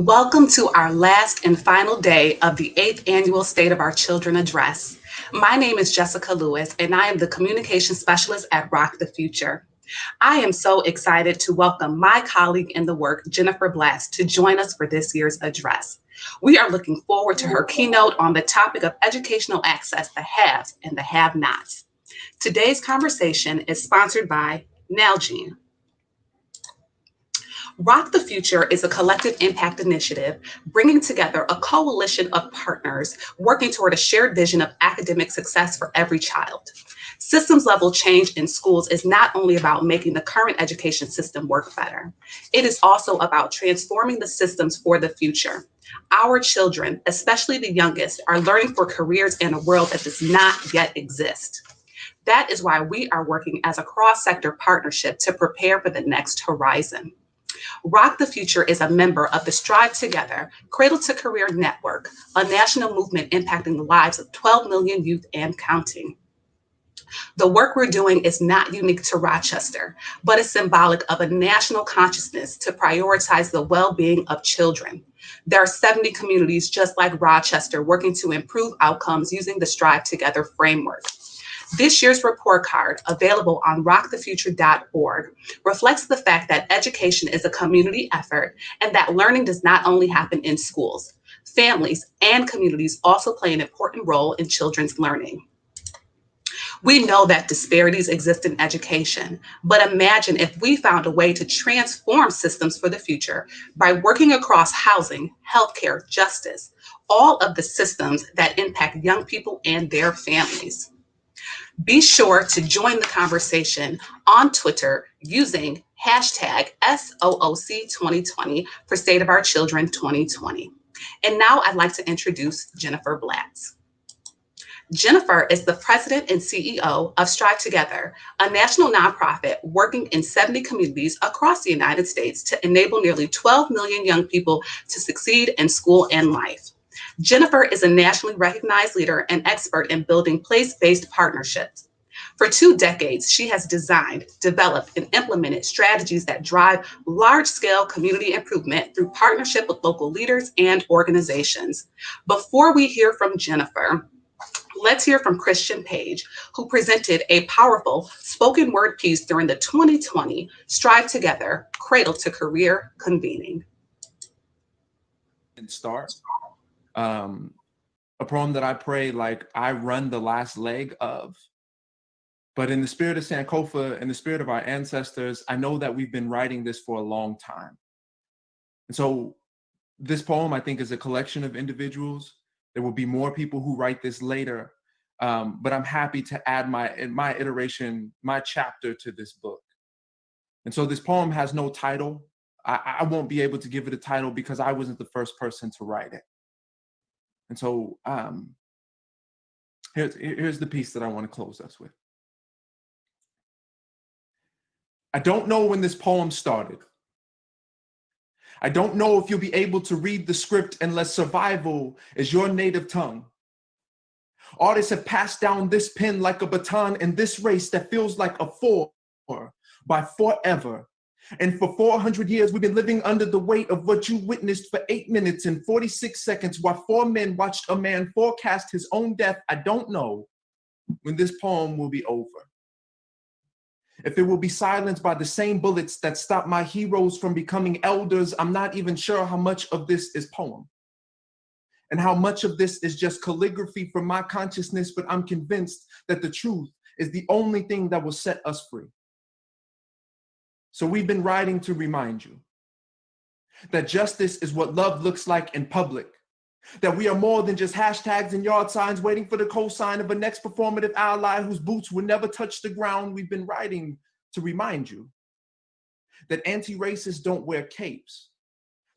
Welcome to our last and final day of the 8th Annual State of Our Children Address. My name is Jessica Lewis, and I am the Communication Specialist at Rock the Future. I am so excited to welcome my colleague in the work, Jennifer Blatz, to join us for this year's address. We are looking forward to her keynote on the topic of educational access, the haves and the have-nots. Today's conversation is sponsored by Nalgene. Rock the Future is a collective impact initiative bringing together a coalition of partners working toward a shared vision of academic success for every child. Systems level change in schools is not only about making the current education system work better, it is also about transforming the systems for the future. Our children, especially the youngest, are learning for careers in a world that does not yet exist. That is why we are working as a cross-sector partnership to prepare for the next horizon. Rock the Future is a member of the Strive Together Cradle to Career Network, a national movement impacting the lives of 12 million youth and counting. The work we're doing is not unique to Rochester, but is symbolic of a national consciousness to prioritize the well-being of children. There are 70 communities just like Rochester working to improve outcomes using the Strive Together framework. This year's report card, available on rockthefuture.org, reflects the fact that education is a community effort and that learning does not only happen in schools. Families and communities also play an important role in children's learning. We know that disparities exist in education, but imagine if we found a way to transform systems for the future by working across housing, healthcare, justice, all of the systems that impact young people and their families. Be sure to join the conversation on Twitter using hashtag SOOC2020 for State of Our Children 2020. And now I'd like to introduce Jennifer Blatz. Jennifer is the president and CEO of Strive Together, a national nonprofit working in 70 communities across the United States to enable nearly 12 million young people to succeed in school and life. Jennifer is a nationally recognized leader and expert in building place-based partnerships. For 2 decades, she has designed, developed, and implemented strategies that drive large-scale community improvement through partnership with local leaders and organizations. Before we hear from Jennifer, let's hear from Christian Page, who presented a powerful spoken word piece during the 2020 Strive Together Cradle to Career convening. And start. A poem that I pray like I run the last leg of. But in the spirit of Sankofa, in the spirit of our ancestors, I know that we've been writing this for a long time. And so this poem, I think, is a collection of individuals. There will be more people who write this later, but I'm happy to add my iteration, my chapter to this book. And so this poem has no title. I won't be able to give it a title because I wasn't the first person to write it. And so here's the piece that I want to close us with. I don't know when this poem started. I don't know if you'll be able to read the script unless survival is your native tongue. Artists have passed down this pen like a baton in this race that feels like a 4 by forever. And for 400 years, we've been living under the weight of what you witnessed for 8 minutes and 46 seconds while 4 men watched a man forecast his own death. I don't know when this poem will be over. If it will be silenced by the same bullets that stopped my heroes from becoming elders, I'm not even sure how much of this is poem and how much of this is just calligraphy from my consciousness, but I'm convinced that the truth is the only thing that will set us free. So we've been writing to remind you that justice is what love looks like in public, that we are more than just hashtags and yard signs waiting for the cosign of a next performative ally whose boots will never touch the ground. We've been writing to remind you that anti-racists don't wear capes,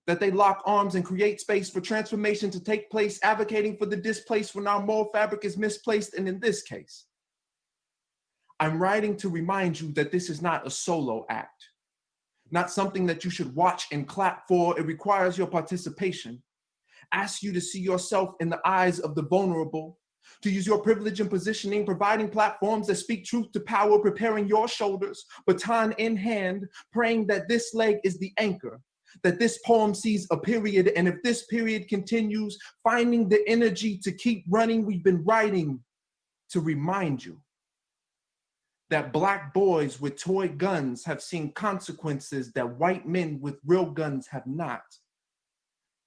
that they lock arms and create space for transformation to take place, advocating for the displaced when our moral fabric is misplaced. And in this case, I'm writing to remind you that this is not a solo act, not something that you should watch and clap for. It requires your participation. Ask you to see yourself in the eyes of the vulnerable, to use your privilege and positioning, providing platforms that speak truth to power, preparing your shoulders, baton in hand, praying that this leg is the anchor, that this poem sees a period, and if this period continues, finding the energy to keep running, we've been writing to remind you that Black boys with toy guns have seen consequences that white men with real guns have not.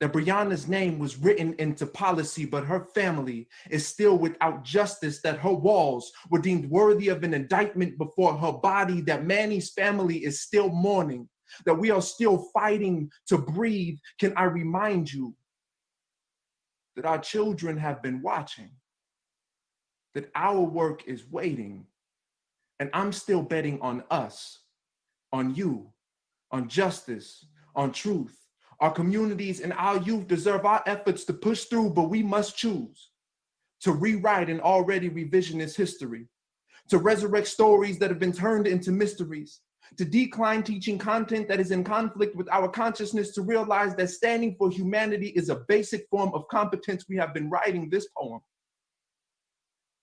That Breonna's name was written into policy, but her family is still without justice, that her walls were deemed worthy of an indictment before her body, that Manny's family is still mourning, that we are still fighting to breathe. Can I remind you that our children have been watching, that our work is waiting, and I'm still betting on us, on you, on justice, on truth. Our communities and our youth deserve our efforts to push through, but we must choose to rewrite an already revisionist history, to resurrect stories that have been turned into mysteries, to decline teaching content that is in conflict with our consciousness, to realize that standing for humanity is a basic form of competence. We have been writing this poem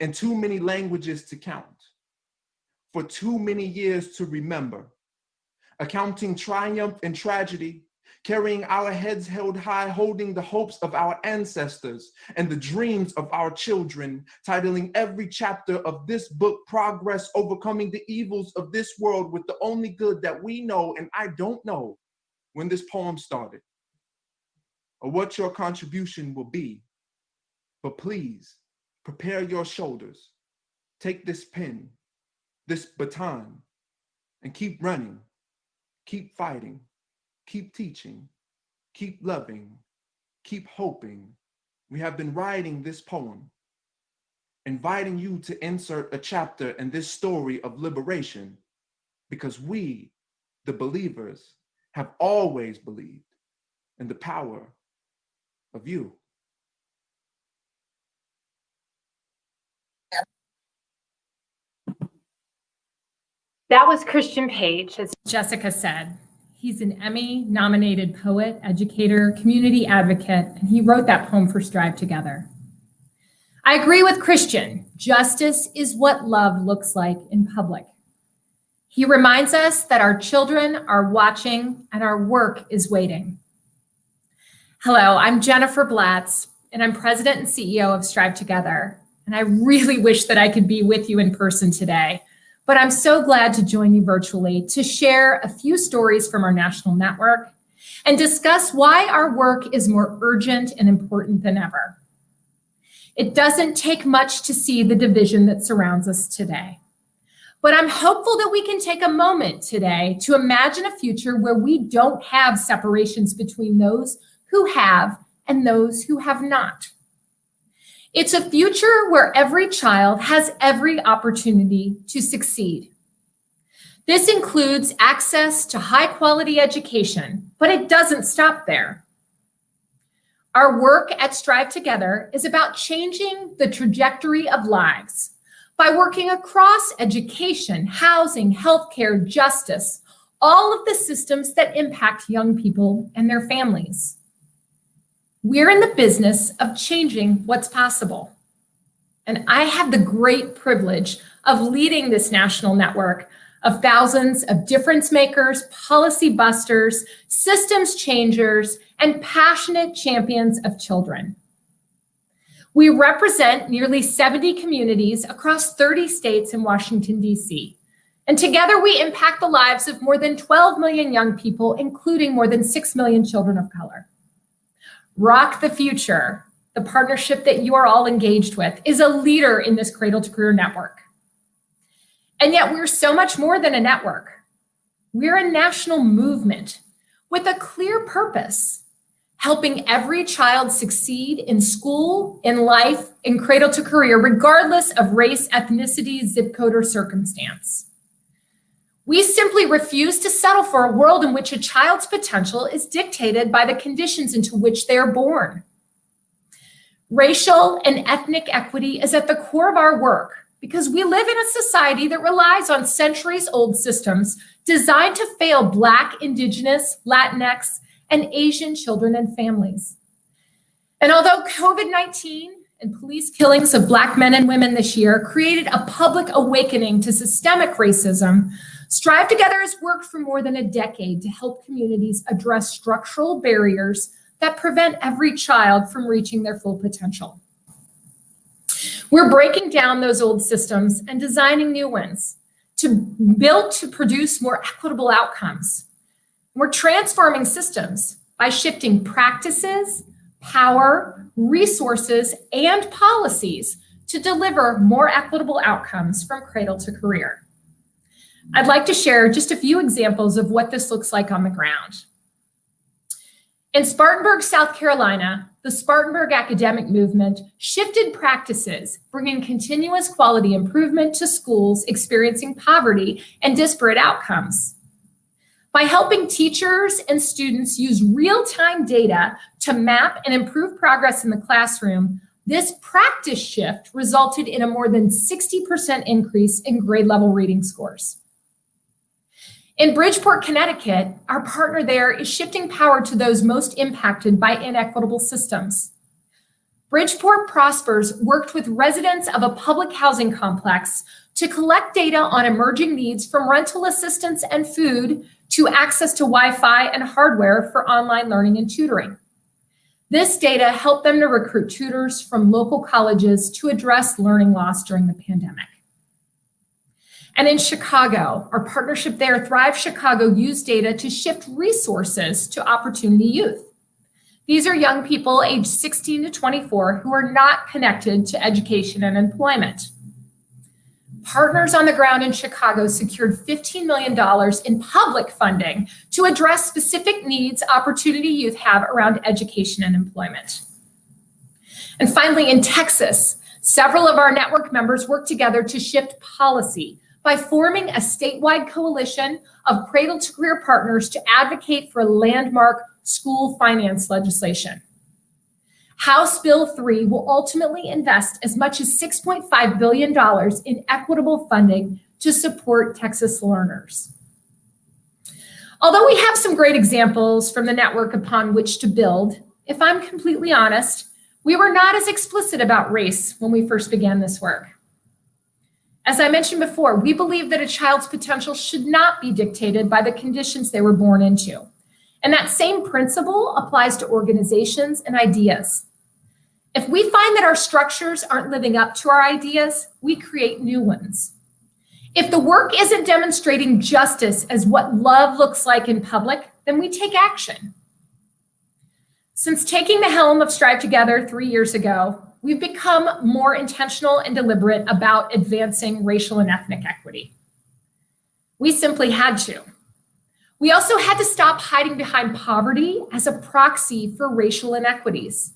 in too many languages to count, for too many years to remember, accounting triumph and tragedy, carrying our heads held high, holding the hopes of our ancestors and the dreams of our children, titling every chapter of this book Progress, Overcoming the Evils of This World with the Only Good That We Know. And I don't know when this poem started or what your contribution will be, but please prepare your shoulders, take this pen, this baton, and keep running, keep fighting, keep teaching, keep loving, keep hoping. We have been writing this poem, inviting you to insert a chapter in this story of liberation, because we, the believers, have always believed in the power of you. That was Christian Page, as Jessica said. He's an Emmy-nominated poet, educator, community advocate, and he wrote that poem for Strive Together. I agree with Christian. Justice is what love looks like in public. He reminds us that our children are watching and our work is waiting. Hello, I'm Jennifer Blatz, and I'm president and CEO of Strive Together. And I really wish that I could be with you in person today. But I'm so glad to join you virtually to share a few stories from our national network and discuss why our work is more urgent and important than ever. It doesn't take much to see the division that surrounds us today. But I'm hopeful that we can take a moment today to imagine a future where we don't have separations between those who have and those who have not. It's a future where every child has every opportunity to succeed. This includes access to high-quality education, but it doesn't stop there. Our work at Strive Together is about changing the trajectory of lives by working across education, housing, healthcare, justice, all of the systems that impact young people and their families. We're in the business of changing what's possible. And I have the great privilege of leading this national network of thousands of difference makers, policy busters, systems changers, and passionate champions of children. We represent nearly 70 communities across 30 states in Washington, D.C. And together we impact the lives of more than 12 million young people, including more than 6 million children of color. Rock the Future, the partnership that you are all engaged with, is a leader in this Cradle to Career network. And yet we're so much more than a network. We're a national movement with a clear purpose, helping every child succeed in school, in life, in Cradle to Career, regardless of race, ethnicity, zip code, or circumstance. We simply refuse to settle for a world in which a child's potential is dictated by the conditions into which they are born. Racial and ethnic equity is at the core of our work because we live in a society that relies on centuries-old systems designed to fail Black, Indigenous, Latinx, and Asian children and families. And although COVID-19 and police killings of Black men and women this year created a public awakening to systemic racism, Strive Together has worked for more than a decade to help communities address structural barriers that prevent every child from reaching their full potential. We're breaking down those old systems and designing new ones to build to produce more equitable outcomes. We're transforming systems by shifting practices, power, resources, and policies to deliver more equitable outcomes from cradle to career. I'd like to share just a few examples of what this looks like on the ground. In Spartanburg, South Carolina, the Spartanburg academic movement shifted practices, bringing continuous quality improvement to schools experiencing poverty and disparate outcomes. By helping teachers and students use real-time data to map and improve progress in the classroom, this practice shift resulted in a more than 60% increase in grade level reading scores. In Bridgeport, Connecticut, our partner there is shifting power to those most impacted by inequitable systems. Bridgeport Prospers worked with residents of a public housing complex to collect data on emerging needs from rental assistance and food to access to Wi-Fi and hardware for online learning and tutoring. This data helped them to recruit tutors from local colleges to address learning loss during the pandemic. And in Chicago, our partnership there, Thrive Chicago, used data to shift resources to Opportunity Youth. These are young people aged 16 to 24 who are not connected to education and employment. Partners on the ground in Chicago secured $15 million in public funding to address specific needs Opportunity Youth have around education and employment. And finally, in Texas, several of our network members worked together to shift policy by forming a statewide coalition of cradle to career partners to advocate for landmark school finance legislation. House Bill 3 will ultimately invest as much as $6.5 billion in equitable funding to support Texas learners. Although we have some great examples from the network upon which to build, if I'm completely honest, we were not as explicit about race when we first began this work. As I mentioned before, we believe that a child's potential should not be dictated by the conditions they were born into. And that same principle applies to organizations and ideas. If we find that our structures aren't living up to our ideas, we create new ones. If the work isn't demonstrating justice as what love looks like in public, then we take action. Since taking the helm of Strive Together 3 years ago, we've become more intentional and deliberate about advancing racial and ethnic equity. We simply had to. We also had to stop hiding behind poverty as a proxy for racial inequities.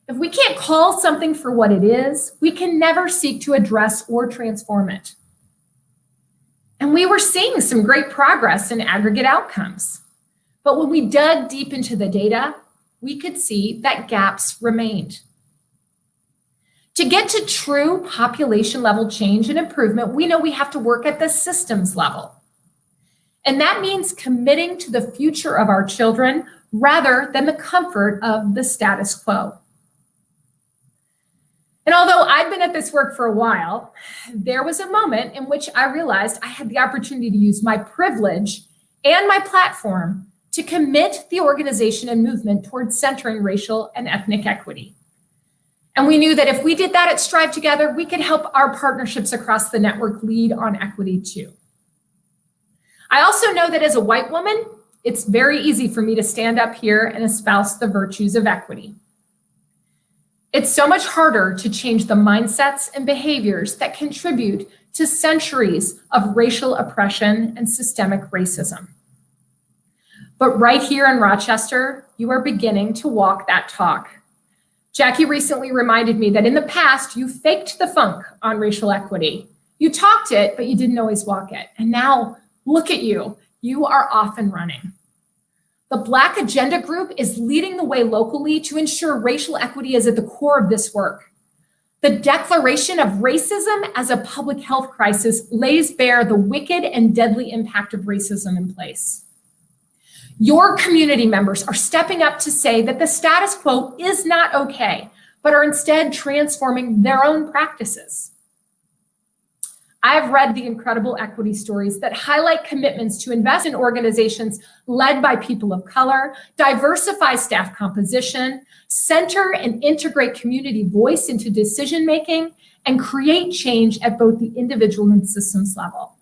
If we can't call something for what it is, we can never seek to address or transform it. And we were seeing some great progress in aggregate outcomes. But when we dug deep into the data, we could see that gaps remained. To get to true population level change and improvement, we know we have to work at the systems level. And that means committing to the future of our children rather than the comfort of the status quo. And although I'd been at this work for a while, there was a moment in which I realized I had the opportunity to use my privilege and my platform to commit the organization and movement towards centering racial and ethnic equity. And we knew that if we did that at Strive Together, we could help our partnerships across the network lead on equity too. I also know that as a white woman, it's very easy for me to stand up here and espouse the virtues of equity. It's so much harder to change the mindsets and behaviors that contribute to centuries of racial oppression and systemic racism. But right here in Rochester, you are beginning to walk that talk. Jackie recently reminded me that in the past, you faked the funk on racial equity. You talked it, but you didn't always walk it. And now, look at you. You are off and running. The Black Agenda Group is leading the way locally to ensure racial equity is at the core of this work. The declaration of racism as a public health crisis lays bare the wicked and deadly impact of racism in place. Your community members are stepping up to say that the status quo is not okay, but are instead transforming their own practices. I've read the incredible equity stories that highlight commitments to invest in organizations led by people of color, diversify staff composition, center and integrate community voice into decision-making, and create change at both the individual and systems level.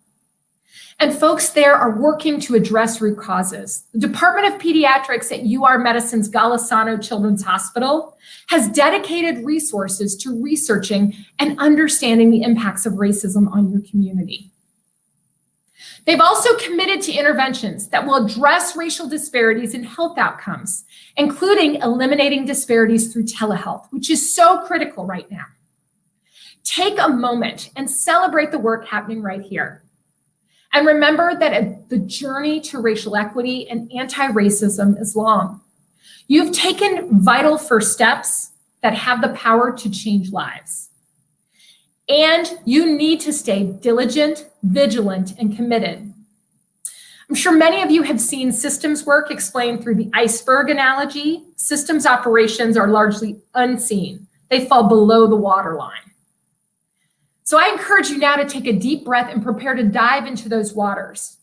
And folks there are working to address root causes. The Department of Pediatrics at UR Medicine's Golisano Children's Hospital has dedicated resources to researching and understanding the impacts of racism on your community. They've also committed to interventions that will address racial disparities in health outcomes, including eliminating disparities through telehealth, which is so critical right now. Take a moment and celebrate the work happening right here. And remember that the journey to racial equity and anti-racism is long. You've taken vital first steps that have the power to change lives. And you need to stay diligent, vigilant, and committed. I'm sure many of you have seen systems work explained through the iceberg analogy. Systems operations are largely unseen. They fall below the waterline. So I encourage you now to take a deep breath and prepare to dive into those waters.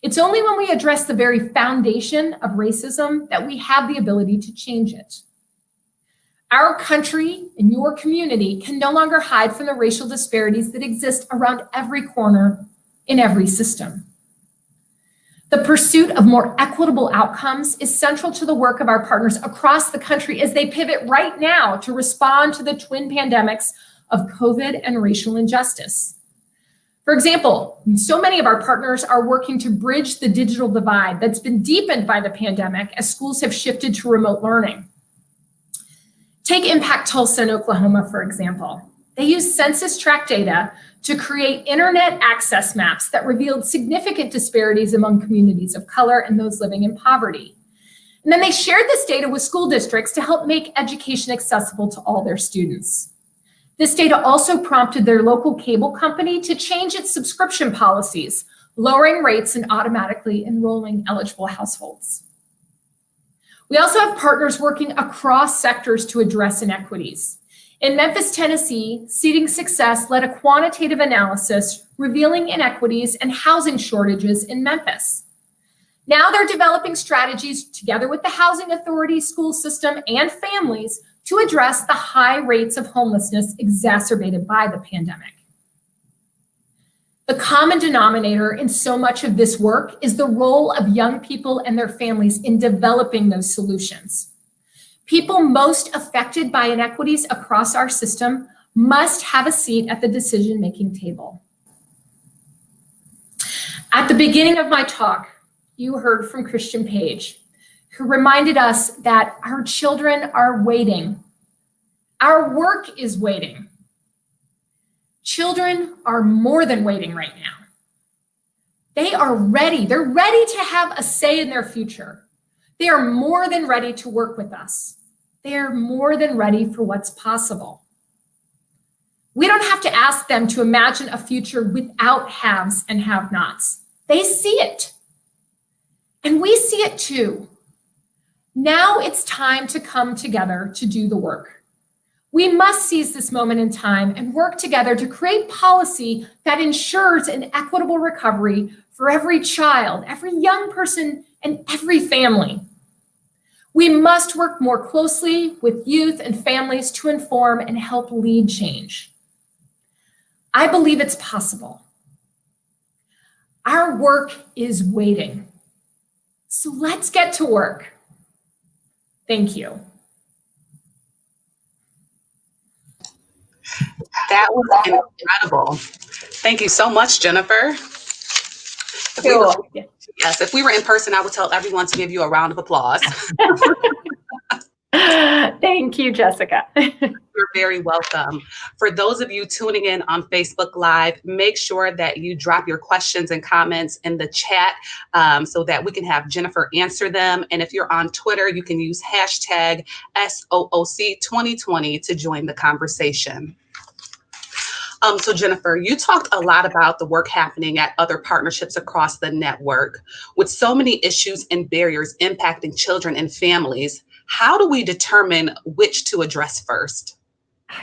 It's only when we address the very foundation of racism that we have the ability to change it. Our country and your community can no longer hide from the racial disparities that exist around every corner in every system. The pursuit of more equitable outcomes is central to the work of our partners across the country as they pivot right now to respond to the twin pandemics of COVID and racial injustice. For example, so many of our partners are working to bridge the digital divide that's been deepened by the pandemic as schools have shifted to remote learning. Take Impact Tulsa in Oklahoma, for example. They used census tract data to create internet access maps that revealed significant disparities among communities of color and those living in poverty. And then they shared this data with school districts to help make education accessible to all their students. This data also prompted their local cable company to change its subscription policies, lowering rates and automatically enrolling eligible households. We also have partners working across sectors to address inequities. In Memphis, Tennessee, Seeding Success led a quantitative analysis revealing inequities and housing shortages in Memphis. Now they're developing strategies together with the housing authority, school system, and families to address the high rates of homelessness exacerbated by the pandemic. The common denominator in so much of this work is the role of young people and their families in developing those solutions. People most affected by inequities across our system must have a seat at the decision-making table. At the beginning of my talk, you heard from Christian Page, who reminded us that our children are waiting. Our work is waiting. Children are more than waiting right now. They are ready. They're ready to have a say in their future. They are more than ready to work with us. They are more than ready for what's possible. We don't have to ask them to imagine a future without haves and have-nots. They see it. And we see it too. Now it's time to come together to do the work. We must seize this moment in time and work together to create policy that ensures an equitable recovery for every child, every young person, and every family. We must work more closely with youth and families to inform and help lead change. I believe it's possible. Our work is waiting. So let's get to work. Thank you. That was incredible. Thank you so much, Jennifer. Yes, if we were in person, I would tell everyone to give you a round of applause. Thank you, Jessica. You're very welcome. For those of you tuning in on Facebook Live, make sure that you drop your questions and comments in the chat so that we can have Jennifer answer them. And if you're on Twitter, you can use hashtag SOOC2020 to join the conversation. So Jennifer, you talked a lot about the work happening at other partnerships across the network. With so many issues and barriers impacting children and families, how do we determine which to address first?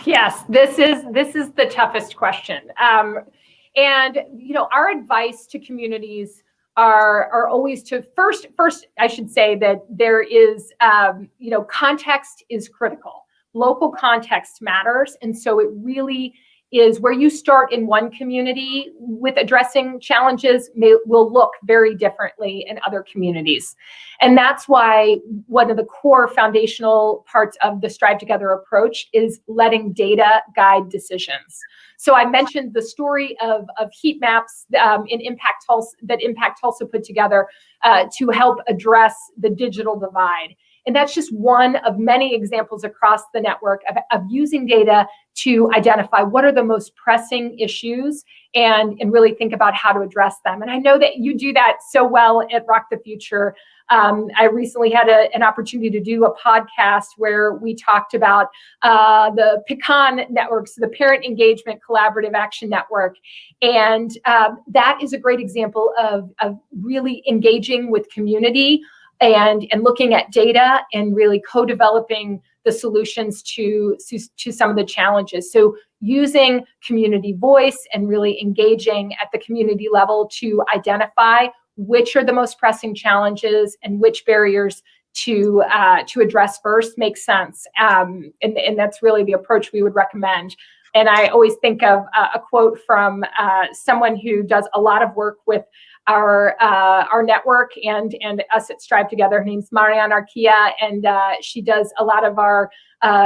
Yes, this is the toughest question. And, our advice to communities are always to first, I should say that there is, context is critical. Local context matters. And so it really is where you start in one community with addressing challenges will look very differently in other communities. And that's why one of the core foundational parts of the Strive Together approach is letting data guide decisions. So I mentioned the story of heat maps in Impact Tulsa that Impact Tulsa put together to help address the digital divide. And that's just one of many examples across the network of using data to identify what are the most pressing issues and really think about how to address them. And I know that you do that so well at Rock the Future. I recently had an opportunity to do a podcast where we talked about the PECAN networks, the Parent Engagement Collaborative Action Network. And that is a great example of really engaging with community and looking at data and really co-developing the solutions to some of the challenges. So using community voice and really engaging at the community level to identify which are the most pressing challenges and which barriers to address first makes sense. And that's really the approach we would recommend. And I always think of a quote from someone who does a lot of work with our network and us at Strive Together. Her name's Marianne Arquia, and she does a lot of our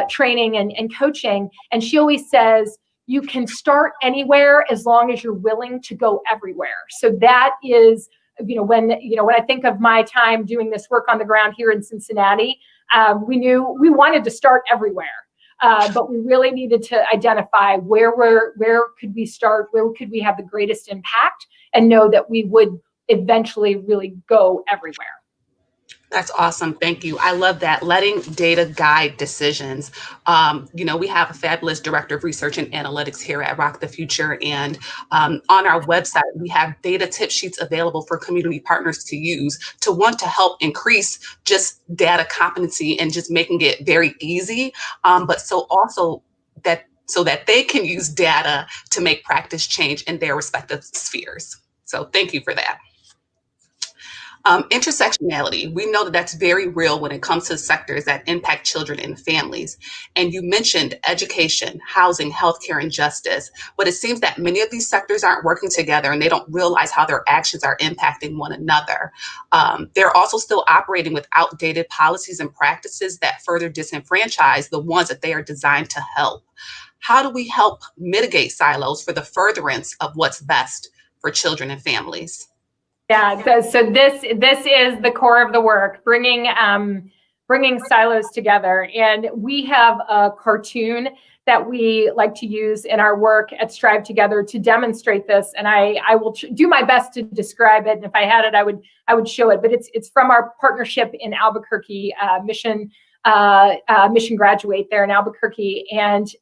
training and coaching. And she always says, you can start anywhere as long as you're willing to go everywhere. So that is, when I think of my time doing this work on the ground here in Cincinnati, we knew we wanted to start everywhere. But we really needed to identify where could we start, where could we have the greatest impact, and know that we would eventually really go everywhere. That's awesome. Thank you. I love that. Letting data guide decisions. We have a fabulous director of research and analytics here at Rock the Future. And on our website, we have data tip sheets available for community partners to use to want to help increase just data competency and just making it very easy. But so that they can use data to make practice change in their respective spheres. So thank you for that. Intersectionality, we know that that's very real when it comes to sectors that impact children and families. And you mentioned education, housing, healthcare, and justice, but it seems that many of these sectors aren't working together and they don't realize how their actions are impacting one another. They're also still operating with outdated policies and practices that further disenfranchise the ones that they are designed to help. How do we help mitigate silos for the furtherance of what's best for children and families? Yeah, so this is the core of the work, bringing silos together. And we have a cartoon that we like to use in our work at Strive Together to demonstrate this. And I will do my best to describe it. And if I had it, I would show it. But it's from our partnership in Albuquerque, Mission Graduate there in Albuquerque. And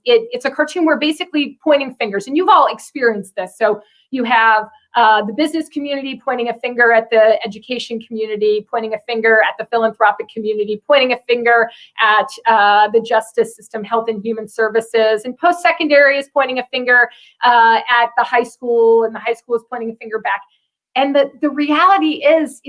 it's a cartoon where basically pointing fingers, and you've all experienced this. So you have the business community pointing a finger at the education community, pointing a finger at the philanthropic community, pointing a finger at the justice system, health and human services, and post-secondary is pointing a finger at the high school, and the high school is pointing a finger back. And the reality is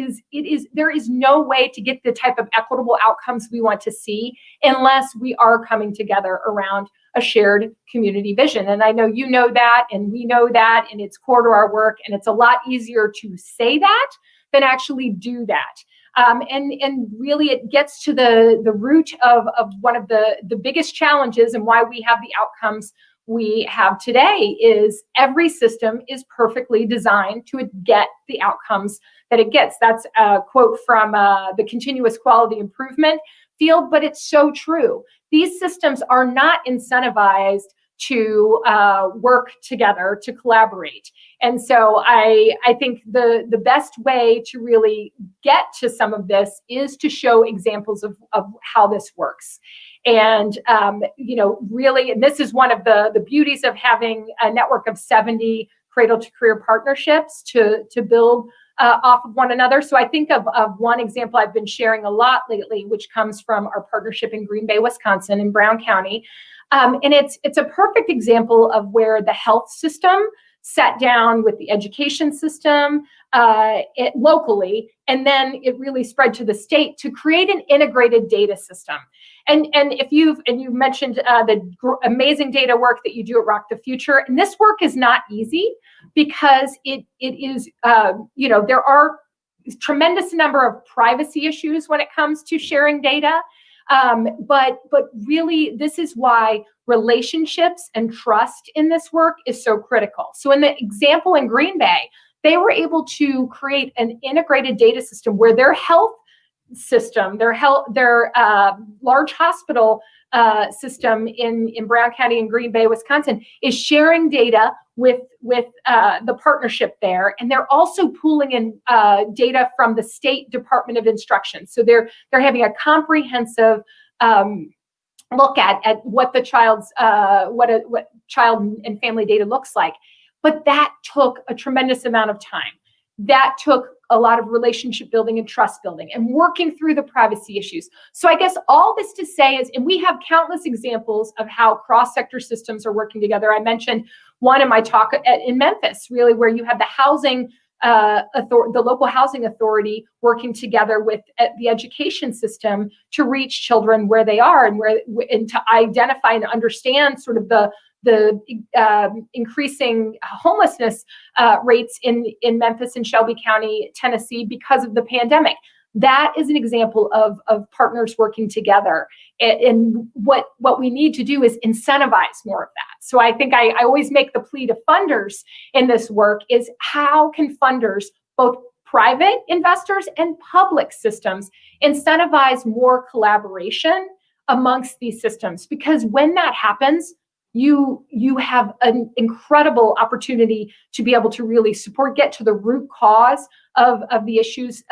there is no way to get the type of equitable outcomes we want to see unless we are coming together around a shared community vision. And I know you know that, and we know that, and it's core to our work. And it's a lot easier to say that than actually do that. And really, it gets to the root of one of the biggest challenges and why we have the outcomes we have today is every system is perfectly designed to get the outcomes that it gets. That's a quote from the continuous quality improvement field, but it's so true. These systems are not incentivized to work together, to collaborate. And so I think the best way to really get to some of this is to show examples of how this works. And, really, and this is one of the beauties of having a network of 70 cradle to career partnerships to build off of one another. So I think of one example I've been sharing a lot lately, which comes from our partnership in Green Bay, Wisconsin, in Brown County. And it's a perfect example of where the health system sat down with the education system locally, and then it really spread to the state to create an integrated data system. And you mentioned the amazing data work that you do at Rock the Future, and this work is not easy because it is there are tremendous number of privacy issues when it comes to sharing data. But really, this is why relationships and trust in this work is so critical. So in the example in Green Bay, they were able to create an integrated data system where their health system, their large hospital system in Brown County and Green Bay, Wisconsin, is sharing data with the partnership there, and they're also pooling in data from the State Department of Instruction. So they're having a comprehensive look at what the child's what child and family data looks like. But that took a tremendous amount of time. That took a lot of relationship building and trust building and working through the privacy issues. So I guess all this to say is, and we have countless examples of how cross-sector systems are working together. I mentioned one in my talk in Memphis, really, where you have the housing the local housing authority working together with the education system to reach children where they are and to identify and understand sort of the increasing homelessness rates in Memphis and Shelby County, Tennessee, because of the pandemic. That is an example of partners working together. And what we need to do is incentivize more of that. So I think I always make the plea to funders in this work is how can funders, both private investors and public systems, incentivize more collaboration amongst these systems? Because when that happens, you have an incredible opportunity to be able to really get to the root cause of the issues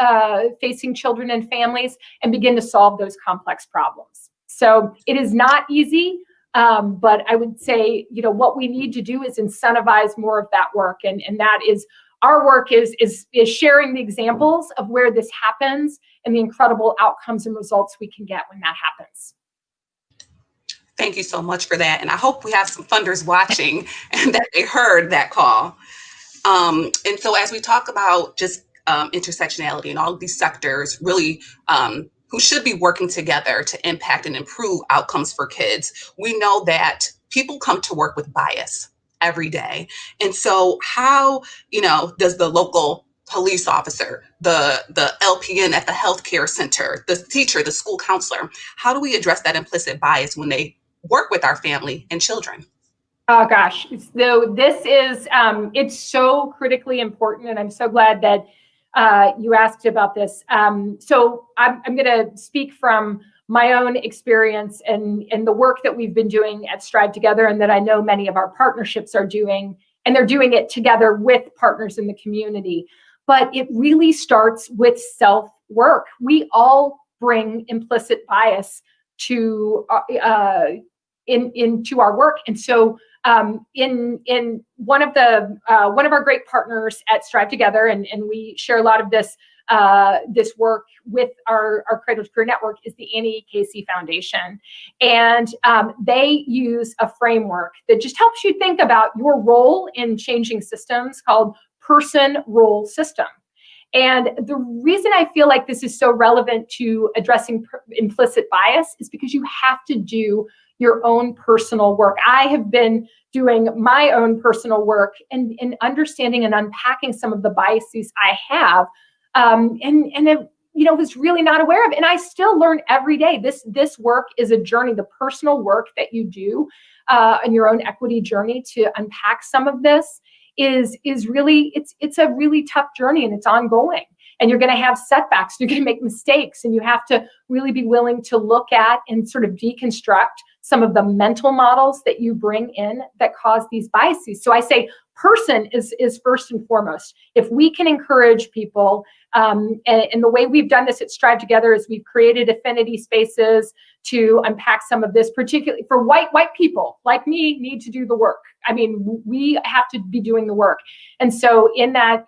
facing children and families and begin to solve those complex problems. So it is not easy, but I would say, what we need to do is incentivize more of that work. And that is, our work is sharing the examples of where this happens and the incredible outcomes and results we can get when that happens. Thank you so much for that. And I hope we have some funders watching and that they heard that call. And so as we talk about just intersectionality and all of these sectors really who should be working together to impact and improve outcomes for kids, we know that people come to work with bias every day. And so how, does the local police officer, the LPN at the healthcare center, the teacher, the school counselor, how do we address that implicit bias when they work with our family and children? Oh gosh, so this is, it's so critically important, and I'm so glad that you asked about this. So I'm going to speak from my own experience and the work that we've been doing at Strive Together, and that I know many of our partnerships are doing, and they're doing it together with partners in the community. But it really starts with self-work. We all bring implicit bias to into our work, and so in one of our great partners at Strive Together, and we share a lot of this work with our Cradle to Career Network, is the Annie Casey Foundation, and they use a framework that just helps you think about your role in changing systems called person role system. And the reason I feel like this is so relevant to addressing implicit bias is because you have to do your own personal work. I have been doing my own personal work and understanding and unpacking some of the biases I have, and was really not aware of. And I still learn every day. This work is a journey. The personal work that you do in your own equity journey to unpack some of this is really, it's a really tough journey, and it's ongoing. And you're going to have setbacks, you're going to make mistakes, and you have to really be willing to look at and sort of deconstruct some of the mental models that you bring in that cause these biases. So I say person is first and foremost. If we can encourage people, and the way we've done this at Strive Together is we've created affinity spaces to unpack some of this, particularly for white people like me need to do the work. I mean, we have to be doing the work. And so in that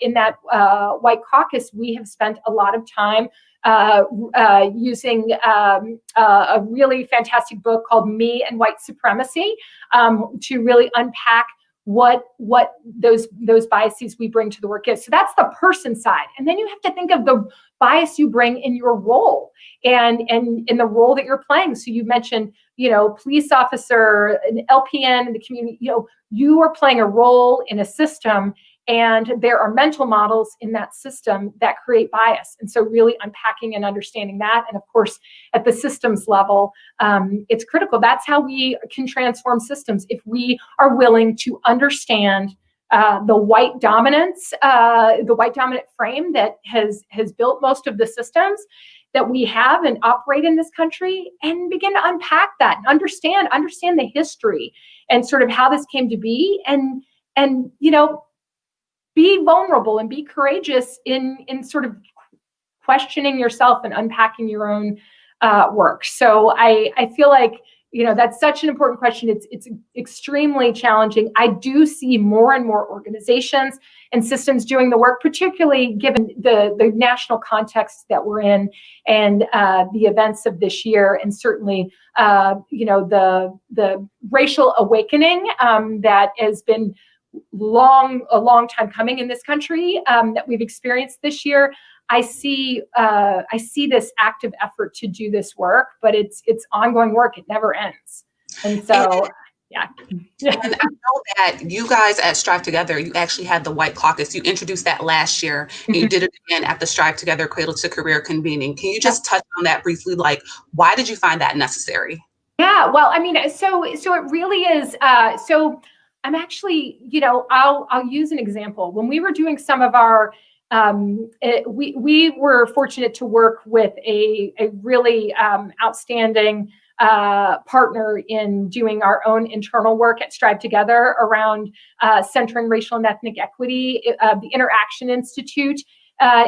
White Caucus, we have spent a lot of time using a really fantastic book called Me and White Supremacy to really unpack what those biases we bring to the work is. So that's the person side. And then you have to think of the bias you bring in your role and in the role that you're playing. So you mentioned, police officer, an LPN in the community, you are playing a role in a system, and there are mental models in that system that create bias. And so really unpacking and understanding that. And of course, at the systems level, it's critical. That's how we can transform systems. If we are willing to understand the white dominant frame that has built most of the systems that we have and operate in this country, and begin to unpack that, understand the history and sort of how this came to be, and be vulnerable and be courageous in sort of questioning yourself and unpacking your own work. So I feel like, that's such an important question. It's extremely challenging. I do see more and more organizations and systems doing the work, particularly given the national context that we're in and the events of this year, and certainly the racial awakening that has been a long time coming in this country that we've experienced this year. I see this active effort to do this work, but it's ongoing work. It never ends. And so, yeah. And I know that you guys at Strive Together, you actually had the White Caucus. You introduced that last year, and you did it again at the Strive Together Cradle to Career convening. Can you just touch on that briefly? Like, why did you find that necessary? Yeah, well, I mean, so it really is. So I'm actually, I'll use an example. When we were doing some of our, we were fortunate to work with a really outstanding partner in doing our own internal work at Strive Together around centering racial and ethnic equity. The Interaction Institute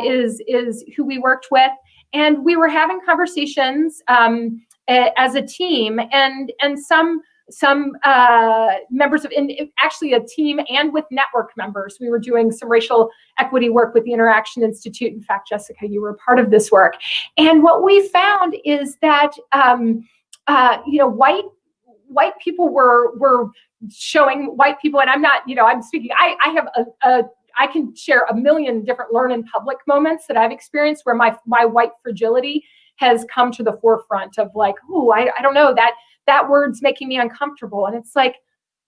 is who we worked with, and we were having conversations as a team, and some members of, actually a team and with network members. We were doing some racial equity work with the Interaction Institute. In fact, Jessica, you were a part of this work. And what we found is that, white people were showing white people, and I'm not, I'm speaking, I have I can share a million different learn in public moments that I've experienced where my white fragility has come to the forefront of like, oh, I don't know, that word's making me uncomfortable. And it's like,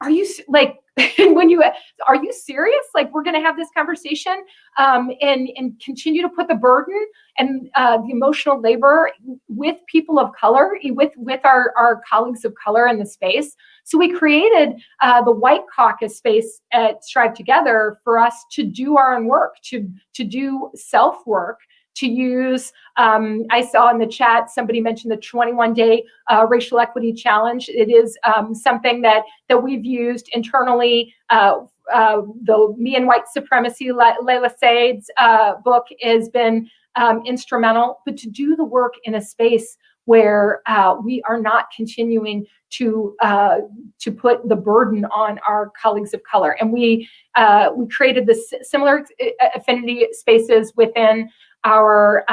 are you like, are you serious? Like, we're going to have this conversation and continue to put the burden and the emotional labor with people of color, with our colleagues of color in the space. So we created the White Caucus space at Strive Together for us to do our own work, to do self-work, to use, I saw in the chat, somebody mentioned the 21-day racial equity challenge. It is something that we've used internally. The Me and White Supremacy, Layla Said's book has been instrumental, but to do the work in a space where we are not continuing to put the burden on our colleagues of color. And we created this similar affinity spaces within our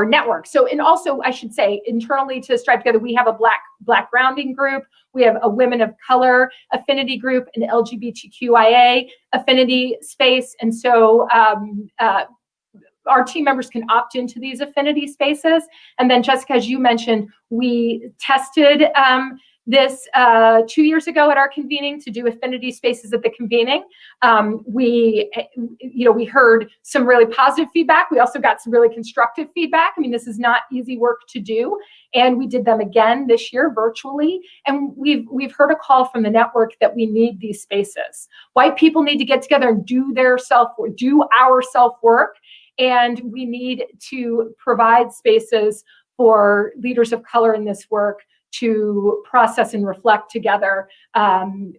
network. So, and also I should say, internally to Strive Together, we have a Black grounding group. We have a women of color affinity group, an LGBTQIA affinity space. And so our team members can opt into these affinity spaces. And then Jessica, as you mentioned, we tested this 2 years ago at our convening to do affinity spaces at the convening. We heard some really positive feedback. We also got some really constructive feedback. I mean, this is not easy work to do. And we did them again this year virtually. And we've heard a call from the network that we need these spaces. White people need to get together and do our self-work. And we need to provide spaces for leaders of color in this work to process and reflect together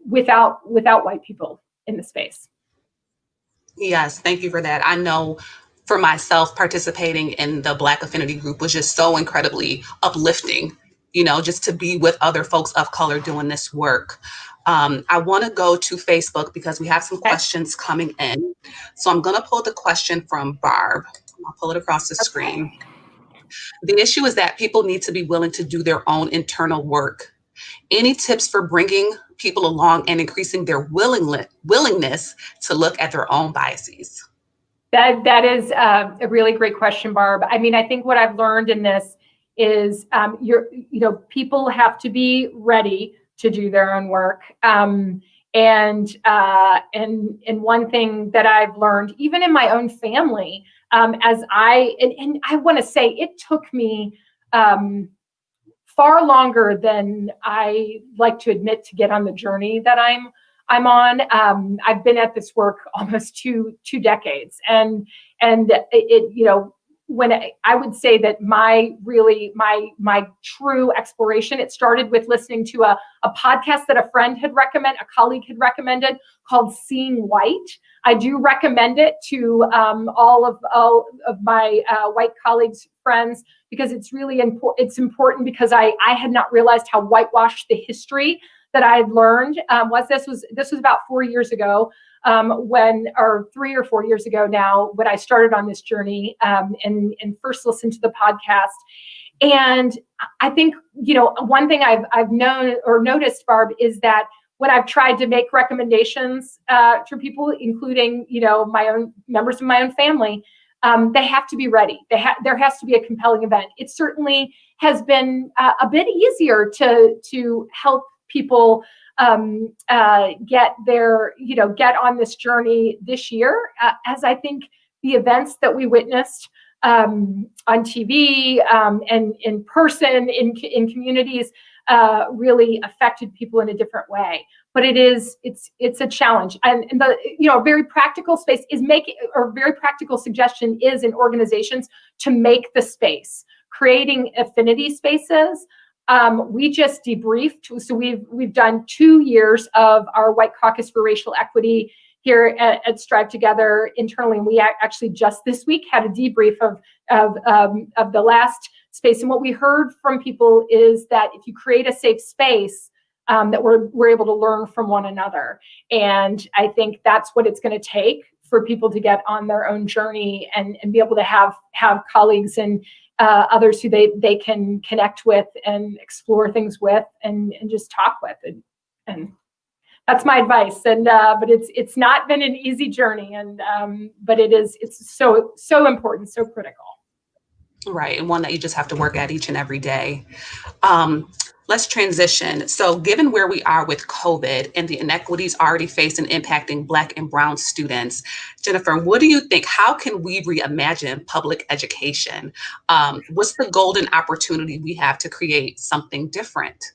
without white people in the space. Yes, thank you for that. I know for myself, participating in the Black Affinity Group was just so incredibly uplifting, just to be with other folks of color doing this work. I want to go to Facebook because we have some questions coming in. So I'm going to pull the question from Barb. I'll pull it across the screen. The issue is that people need to be willing to do their own internal work. Any tips for bringing people along and increasing their willingness to look at their own biases? That is a really great question, Barb. I mean, I think what I've learned in this is people have to be ready to do their own work. And one thing that I've learned, even in my own family, as I want to say, it took me far longer than I like to admit to get on the journey that I'm on. I've been at this work almost two decades, and it when I would say that my true exploration, it started with listening to a podcast that a colleague had recommended, called Seeing White. I do recommend it to all of my white colleagues, friends, because it's really important. It's important because I had not realized how whitewashed the history that I had learned this was about 4 years ago, or 3 or 4 years ago now, when I started on this journey, and first listened to the podcast. And I think, one thing I've known or noticed, Barb, is that when I've tried to make recommendations to people, including, my own members of my own family, they have to be ready. There has to be a compelling event. It certainly has been a bit easier to help people get on this journey this year, as I think the events that we witnessed on TV and in person in communities really affected people in a different way. But it's a challenge, and the very practical space is very practical suggestion is in organizations to make the space, creating affinity spaces. We just debriefed, so we've done 2 years of our White Caucus for Racial Equity here at Strive Together internally, and we actually just this week had a debrief of the last space. And what we heard from people is that if you create a safe space, that we're able to learn from one another. And I think that's what it's going to take for people to get on their own journey and be able to have colleagues and others who they can connect with and explore things with and just talk with. And that's my advice. And but it's not been an easy journey, and but it's so important, so critical. Right, and one that you just have to work at each and every day. Let's transition. So given where we are with COVID and the inequities already faced and impacting Black and Brown students, Jennifer, what do you think? How can we reimagine public education? What's the golden opportunity we have to create something different?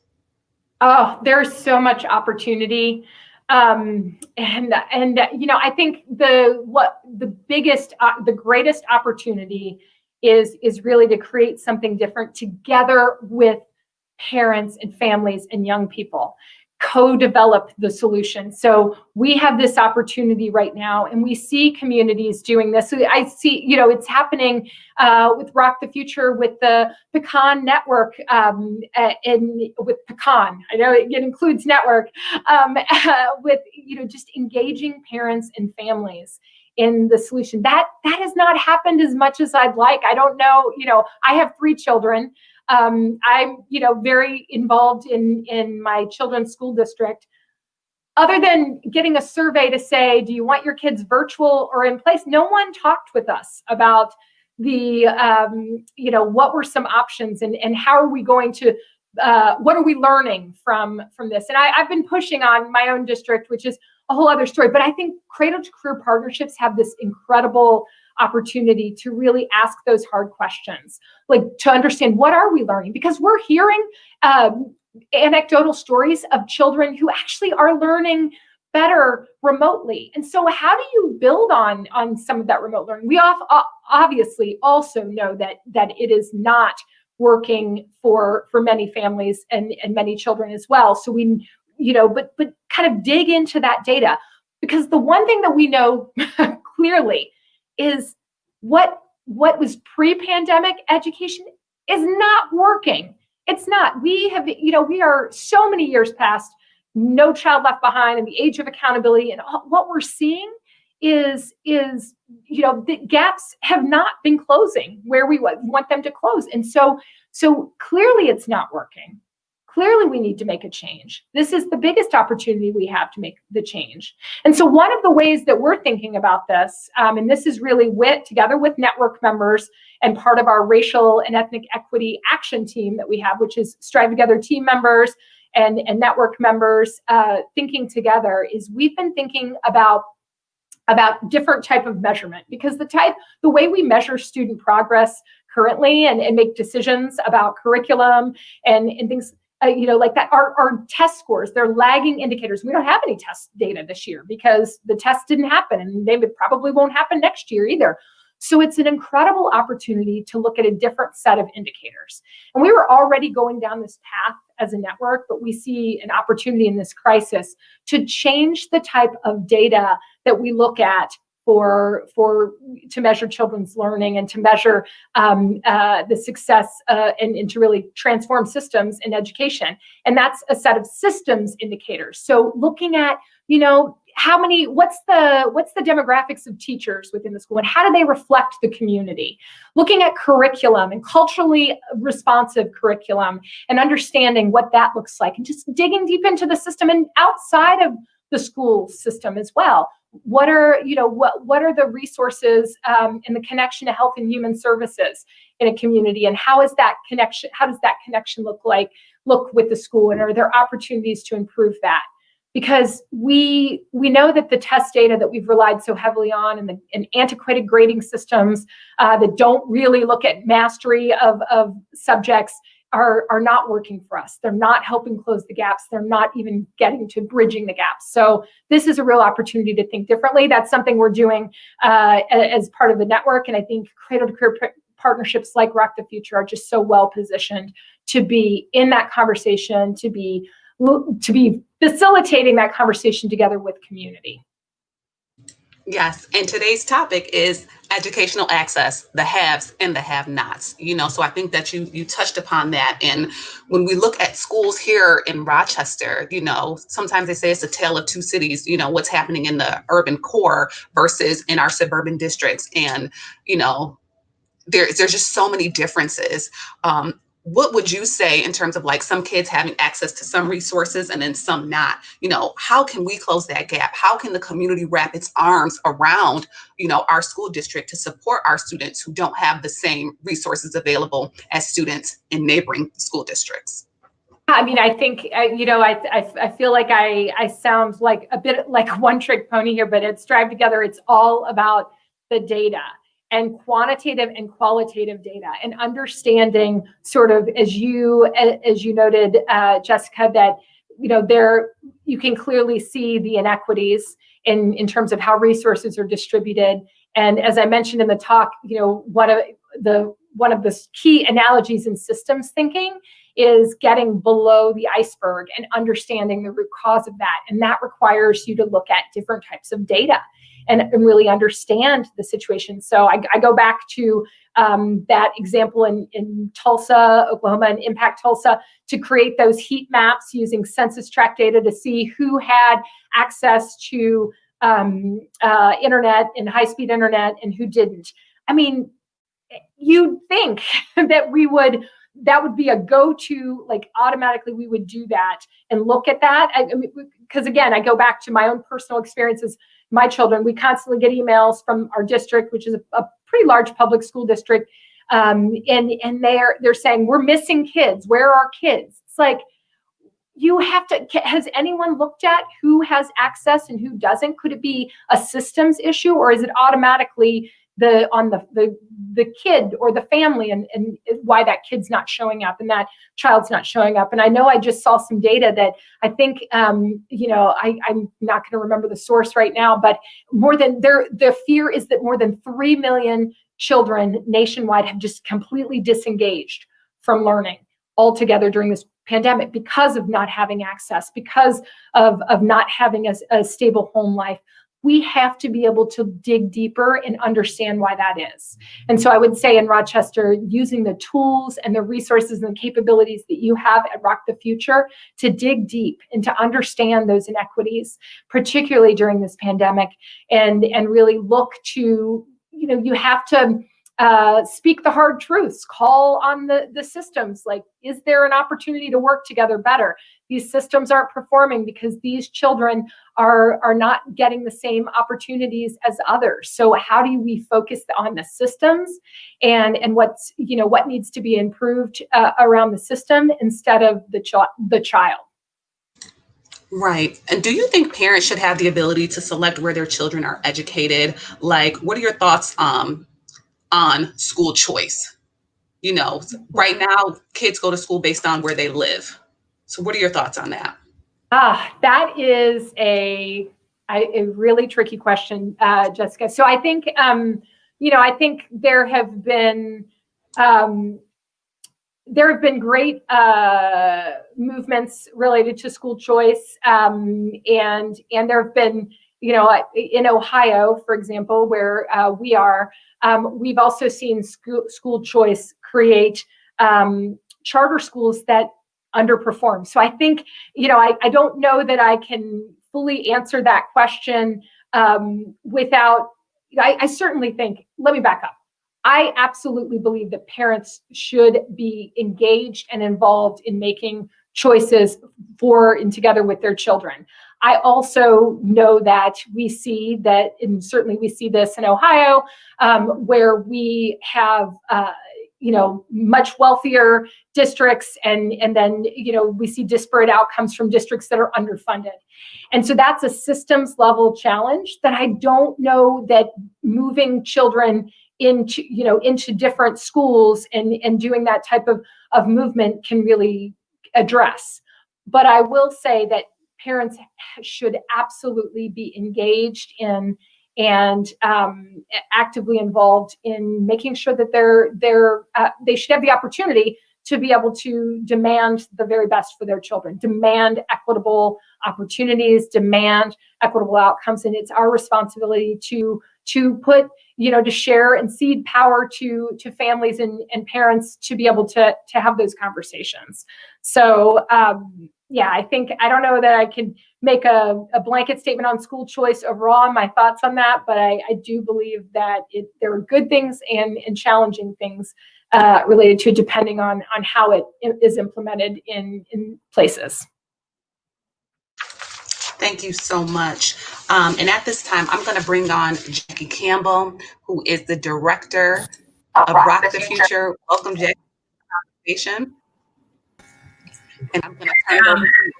Oh, there's so much opportunity. I think the greatest opportunity is really to create something different together with parents and families and young people, co-develop the solution. So we have this opportunity right now, and we see communities doing this. So I see, it's happening with Rock the Future, with the Pecan Network, and with Pecan. I know it includes network, with just engaging parents and families in the solution. That has not happened as much as I'd like. I don't know. I have 3 children. I'm, very involved in my children's school district. Other than getting a survey to say, do you want your kids virtual or in place? No one talked with us about the, what were some options and how are we going to, what are we learning from this? And I've been pushing on my own district, which is a whole other story. But I think Cradle to Career partnerships have this incredible opportunity to really ask those hard questions, like to understand what are we learning, because we're hearing anecdotal stories of children who actually are learning better remotely. And so how do you build on some of that remote learning? We obviously also know that it is not working for many families and many children as well. So we, but kind of dig into that data, because the one thing that we know clearly is what was pre-pandemic education is not working. It's not. We have, we are so many years past No Child Left Behind and the age of accountability, and what we're seeing is the gaps have not been closing where we want them to close, and so clearly it's not working. Clearly, we need to make a change. This is the biggest opportunity we have to make the change. And so one of the ways that we're thinking about this, and this is really together with network members and part of our racial and ethnic equity action team that we have, which is Strive Together team members and network members thinking together, is we've been thinking about different type of measurement, because the way we measure student progress currently and make decisions about curriculum and things, like that, our test scores, they're lagging indicators. We don't have any test data this year because the test didn't happen, and they probably won't happen next year either. So it's an incredible opportunity to look at a different set of indicators. And we were already going down this path as a network, but we see an opportunity in this crisis to change the type of data that we look at to measure children's learning and to measure the success and to really transform systems in education. And that's a set of systems indicators. So looking at, what's the demographics of teachers within the school, and how do they reflect the community? Looking at curriculum and culturally responsive curriculum and understanding what that looks like, and just digging deep into the system and outside of the school system as well. What are the resources and the connection to health and human services in a community, and how does that connection look with the school, and are there opportunities to improve that? Because we know that the test data that we've relied so heavily on and antiquated grading systems that don't really look at mastery of subjects are not working for us. They're not helping close the gaps. They're not even getting to bridging the gaps. So this is a real opportunity to think differently. That's something we're doing as part of the network. And I think Cradle to Career partnerships like Rock the Future are just so well positioned to be in that conversation, to be facilitating that conversation together with community. Yes, and today's topic is educational access, the haves and the have-nots. So I think that you touched upon that. And when we look at schools here in Rochester, sometimes they say it's a tale of two cities. What's happening in the urban core versus in our suburban districts, and there's just so many differences. What would you say in terms of like some kids having access to some resources and then some not? How can we close that gap? How can the community wrap its arms around, our school district to support our students who don't have the same resources available as students in neighboring school districts? I mean, I think, I feel like I sound like a bit like a one-trick pony here, but at Strive Together, it's all about the data, and quantitative and qualitative data, and understanding sort of, as you noted, Jessica, that you can clearly see the inequities in terms of how resources are distributed. And as I mentioned in the talk, one of the key analogies in systems thinking is getting below the iceberg and understanding the root cause of that. And that requires you to look at different types of data and really understand the situation. So I go back to that example in Tulsa, Oklahoma, and Impact Tulsa, to create those heat maps using census tract data to see who had access to internet and high-speed internet and who didn't. I mean, you'd think that that would be a go-to, like automatically we would do that and look at that. I mean, because again, I go back to my own personal experiences. My children, we constantly get emails from our district, which is a pretty large public school district, and they're saying, we're missing kids. Where are our kids? It's like, you have to, has anyone looked at who has access and who doesn't? Could it be a systems issue, or is it automatically the kid or the family and why that kid's not showing up and that child's not showing up? And I know I just saw some data that I think, I'm not going to remember the source right now, but the fear is that more than 3 million children nationwide have just completely disengaged from learning altogether during this pandemic because of not having access, because of not having a stable home life. We have to be able to dig deeper and understand why that is. And so I would say in Rochester, using the tools and the resources and the capabilities that you have at Rock the Future to dig deep and to understand those inequities, particularly during this pandemic, and really look to, you have to speak the hard truths, call on the systems. Like, is there an opportunity to work together better? These systems aren't performing because these children are not getting the same opportunities as others. So how do we focus on the systems and what's, what needs to be improved around the system instead of the child? Right. And do you think parents should have the ability to select where their children are educated? Like, what are your thoughts on school choice? Right now, kids go to school based on where they live. So what are your thoughts on that? That is a really tricky question, Jessica. So I think, I think there have been great movements related to school choice, and there have been, in Ohio, for example, where we are, we've also seen school choice create charter schools that underperform. So I think, I don't know that I can fully answer that question without, I certainly think, let me back up. I absolutely believe that parents should be engaged and involved in making choices for and together with their children. I also know that we see that, and certainly we see this in Ohio, where we have much wealthier districts, and then we see disparate outcomes from districts that are underfunded. And so that's a systems level challenge that I don't know that moving children into different schools and doing that type of movement can really address. But I will say that parents should absolutely be engaged in and actively involved in making sure that they should have the opportunity to be able to demand the very best for their children, demand equitable opportunities, demand equitable outcomes. And it's our responsibility to put, to share and cede power to families and parents to be able to have those conversations. So I think, I don't know that I can make a blanket statement on school choice overall, my thoughts on that, but I do believe that there are good things and challenging things related to it, depending on how it is implemented in places. Thank you so much. And at this time, I'm going to bring on Jackie Campbell, who is the director of Rock the Future. Welcome, Jackie, to the conversation. And I'm going to turn it over to you.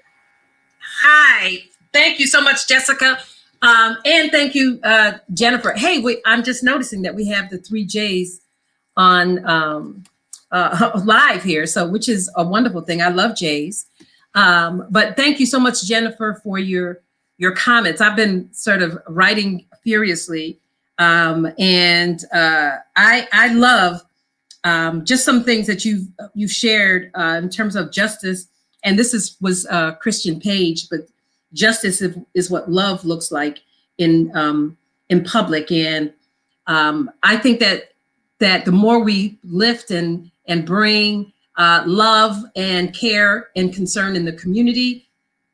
Hi. Thank you so much, Jessica. And thank you, Jennifer. Hey, wait, I'm just noticing that we have the 3 J's on live here, so which is a wonderful thing. I love J's. But thank you so much, Jennifer, for your comments. I've been sort of writing furiously, and I love just some things that you've shared in terms of justice. And this was Christian Page, but justice is what love looks like in public. And I think that the more we lift and bring love and care and concern in the community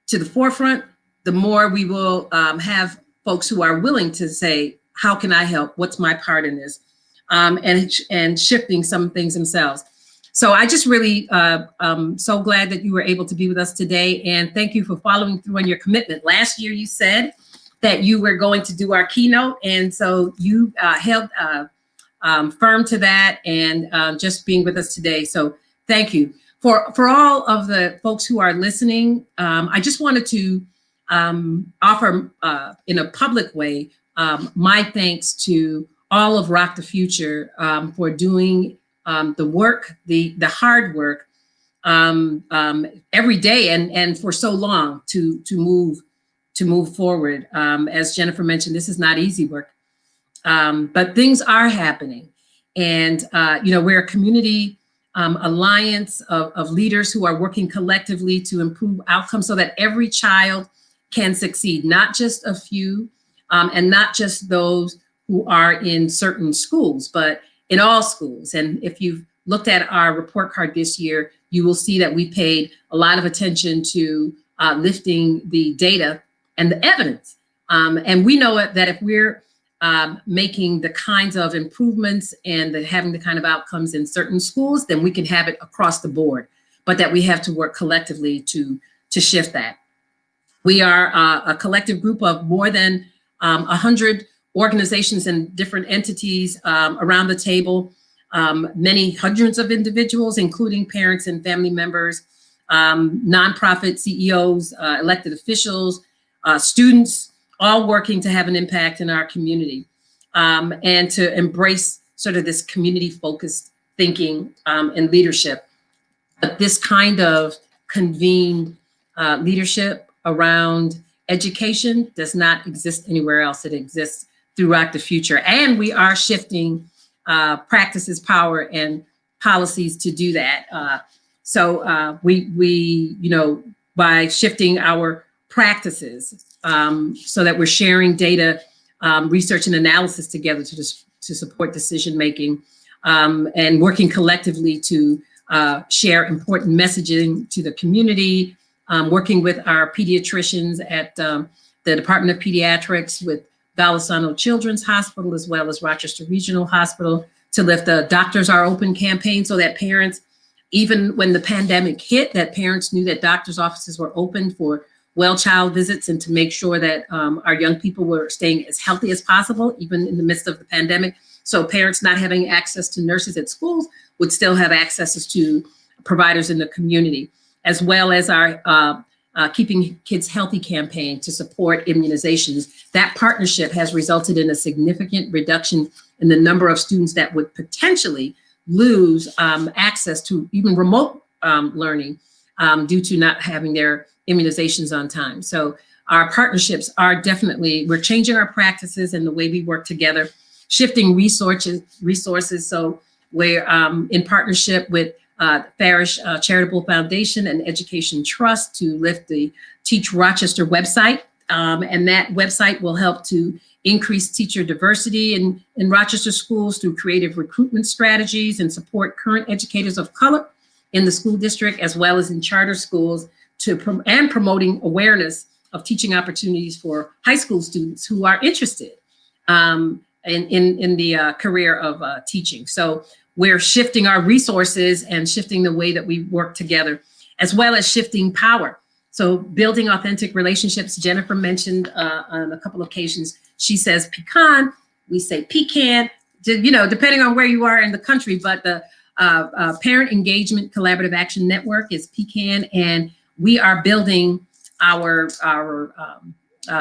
to the forefront, the more we will have folks who are willing to say, how can I help? What's my part in this? And shifting some things themselves. So I just really so glad that you were able to be with us today. And thank you for following through on your commitment. Last year, you said that you were going to do our keynote. And so you held firm to that and just being with us today. So thank you. For all of the folks who are listening, I just wanted to offer in a public way my thanks to all of Rock the Future for doing the work, the hard work every day and for so long to move forward. As Jennifer mentioned, this is not easy work, but things are happening. And we're a community alliance of leaders who are working collectively to improve outcomes so that every child can succeed, not just a few, and not just those who are in certain schools, but in all schools. And if you've looked at our report card this year, you will see that we paid a lot of attention to lifting the data and the evidence. And we know that if we're making the kinds of improvements and having the kind of outcomes in certain schools, then we can have it across the board, but that we have to work collectively to shift that. We are a collective group of more than 100 organizations and different entities around the table, many hundreds of individuals, including parents and family members, nonprofit CEOs, elected officials, students, all working to have an impact in our community and to embrace sort of this community-focused thinking and leadership. But this kind of convened leadership around education does not exist anywhere else. It exists throughout the future. And we are shifting practices, power, and policies to do that. So we, you know, by shifting our practices so that we're sharing data, research and analysis together to support decision-making and working collectively to share important messaging to the community, working with our pediatricians at the Department of Pediatrics with Golisano Children's Hospital, as well as Rochester Regional Hospital, to lift the Doctors Are Open campaign so that parents, even when the pandemic hit, that parents knew that doctors' offices were open for well child visits and to make sure that our young people were staying as healthy as possible, even in the midst of the pandemic. So parents not having access to nurses at schools would still have access to providers in the community, as well as our Keeping Kids Healthy campaign to support immunizations. That partnership has resulted in a significant reduction in the number of students that would potentially lose access to even remote learning due to not having their immunizations on time. So our partnerships are definitely, we're changing our practices and the way we work together, shifting resources. So we're in partnership with Farish Charitable Foundation and Education Trust to lift the Teach Rochester website. And that website will help to increase teacher diversity in Rochester schools through creative recruitment strategies and support current educators of color in the school district, as well as in charter schools, and promoting awareness of teaching opportunities for high school students who are interested in the career of teaching. So we're shifting our resources and shifting the way that we work together, as well as shifting power. So building authentic relationships. Jennifer mentioned on a couple of occasions, she says pecan, we say pecan, you know, depending on where you are in the country, but the Parent Engagement Collaborative Action Network is pecan, and we are building our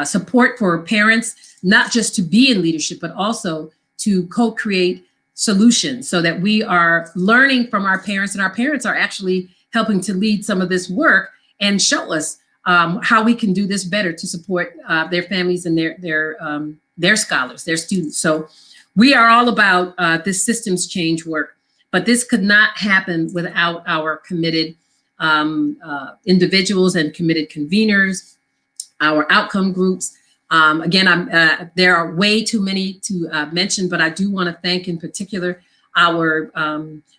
support for parents, not just to be in leadership, but also to co-create solutions so that we are learning from our parents, and our parents are actually helping to lead some of this work and show us how we can do this better to support their families and their scholars, their students. So we are all about this systems change work, but this could not happen without our committed individuals and committed conveners, our outcome groups. Again, there are way too many to mention, but I do want to thank in particular our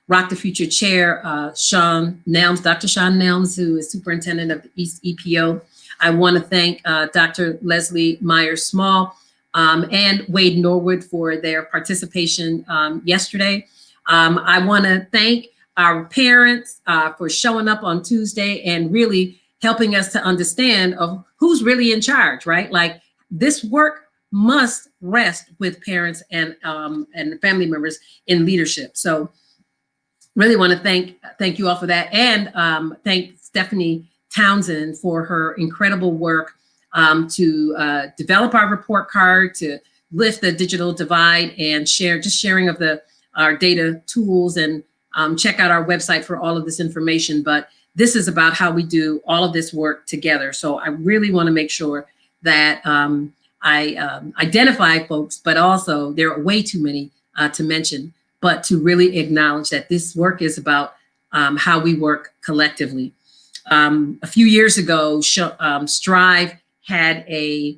Rock the Future Chair, Sean Nelms, Dr. Sean Nelms, who is superintendent of the East EPO. I want to thank Dr. Leslie Myers-Small and Wade Norwood for their participation yesterday. I want to thank our parents for showing up on Tuesday and really helping us to understand of who's really in charge, right? Like, this work must rest with parents and family members in leadership. So really want to thank you all for that, and thank Stephanie Townsend for her incredible work to develop our report card, to lift the digital divide, and sharing of our data tools, and check out our website for all of this information. But this is about how we do all of this work together. So I really want to make sure that I identify folks, but also there are way too many to mention, but to really acknowledge that this work is about how we work collectively. A few years ago, Strive had a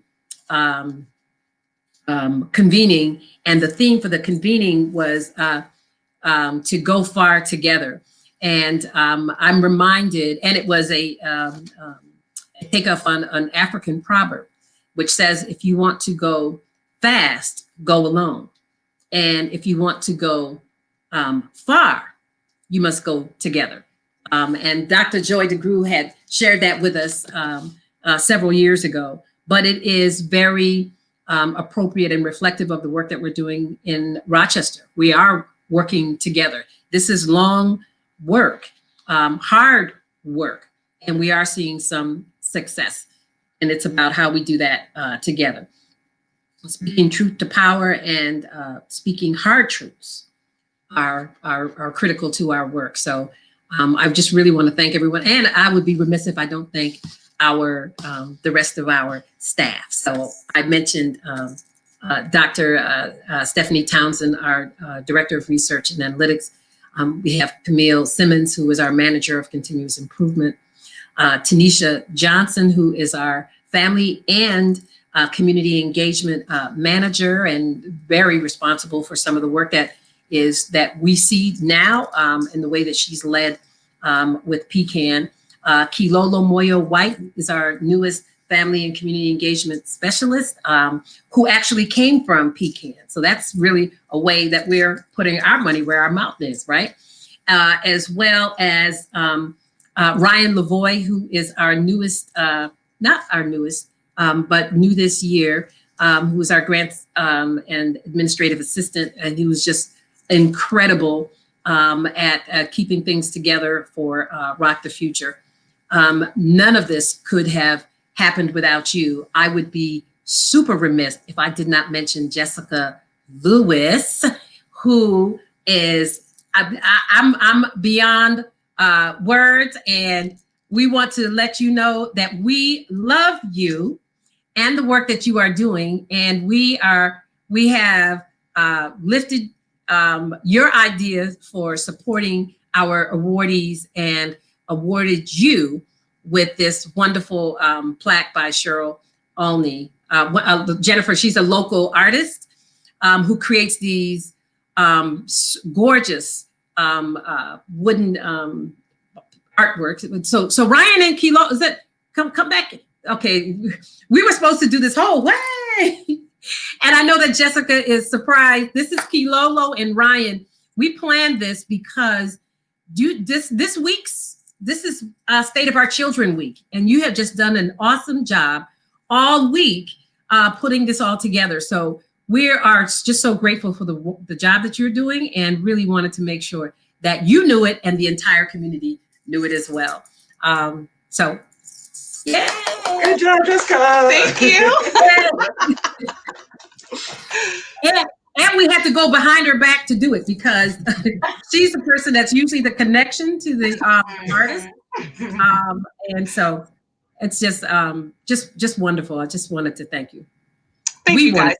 convening, and the theme for the convening was to go far together. And I'm reminded, and it was a takeoff on an African proverb, which says, if you want to go fast, go alone. And if you want to go far, you must go together. And Dr. Joy DeGruy had shared that with us several years ago, but it is very appropriate and reflective of the work that we're doing in Rochester. We are working together. This is long work, hard work, and we are seeing some success. And it's about how we do that together. Speaking truth to power and speaking hard truths are critical to our work. So I just really want to thank everyone. And I would be remiss if I don't thank the rest of our staff. So I mentioned Dr. Stephanie Townsend, our Director of Research and Analytics. We have Camille Simmons, who is our Manager of Continuous Improvement. Tanisha Johnson, who is our Family and Community Engagement Manager, and very responsible for some of the work that we see now in the way that she's led with PCAN. Kilolo Moyo White is our newest Family and Community Engagement Specialist, who actually came from PCAN. So that's really a way that we're putting our money where our mouth is, right? As well as Ryan Lavoie, who is our newest, not our newest, but new this year, who is our grants and administrative assistant, and he was just incredible at keeping things together for Rock the Future. None of this could have happened without you. I would be super remiss if I did not mention Jessica Lewis, who is, I'm beyond words, and we want to let you know that we love you and the work that you are doing, and we have lifted your ideas for supporting our awardees and awarded you with this wonderful plaque by Cheryl Olney. Jennifer, she's a local artist who creates these gorgeous wooden artworks. So Ryan and Kilo, is that come back? Okay, we were supposed to do this whole way. And I know that Jessica is surprised. This is Kilolo and Ryan. We planned this because this is State of Our Children Week, and you have just done an awesome job all week putting this all together. So we are just so grateful for the job that you're doing, and really wanted to make sure that you knew it and the entire community knew it as well. So, yeah. Good job, Jessica. Thank you. And we had to go behind her back to do it, because she's the person that's usually the connection to the artist. And so it's just wonderful. I just wanted to thank you. Thank you guys